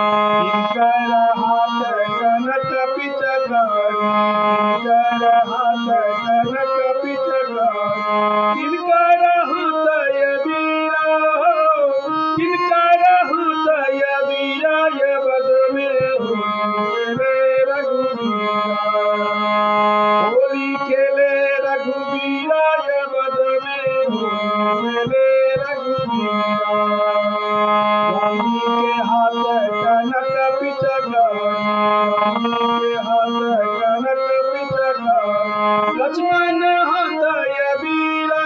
इनकर हाथ कनक पिचकारी, इनकर हाथ कनक पिचकारी, इनकर हाथ ये वीरा, इनकर हाथ ये वीरा, ये बद में होली खेले रघुवीरा, ये बद में होली रघुवीरा। रानी के हाथ कनक पिचकारी, रानी के हाथ कनक पिचकारी, लक्ष्मण हाथ ये वीरा,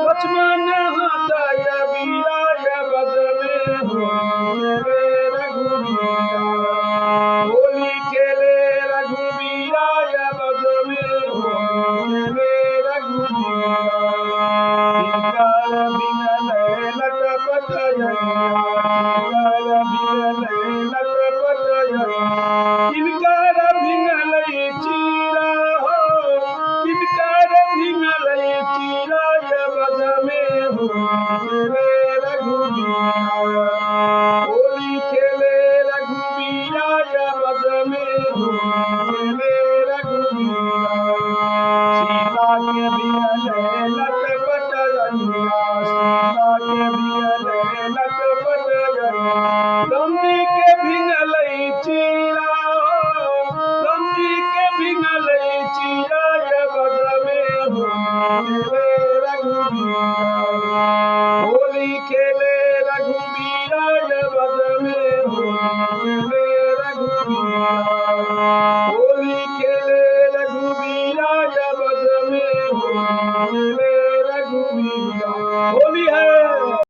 लक्ष्मण हाथ ये वीरा, ये बद में होली रघुवीरा। होली खेले रघुवीरा, ये बद में होली रघुवीरा। इनकर बिगल लटपट जइया, इनकर बिगल लटपट जइया, इनकर बिगल चीरा हो, इनकर बिगल चीरा, ये बद में होली रघुवीरा। होली खेले रघुवीरा, ये बद में होली रघुवीरा। सीता के बिगल लटपट जइया, सीता के बिगल लटपट जइया, राम जी के बिगल चीरा हो, राम जी के बिगल चीरा, ये बद में होली रघुवीरा। होली खेले रघुवीरा, ये बद में होली रघुवीरा। होली खेले रघुवीरा, ये बद में होली रघुवीरा। होली है।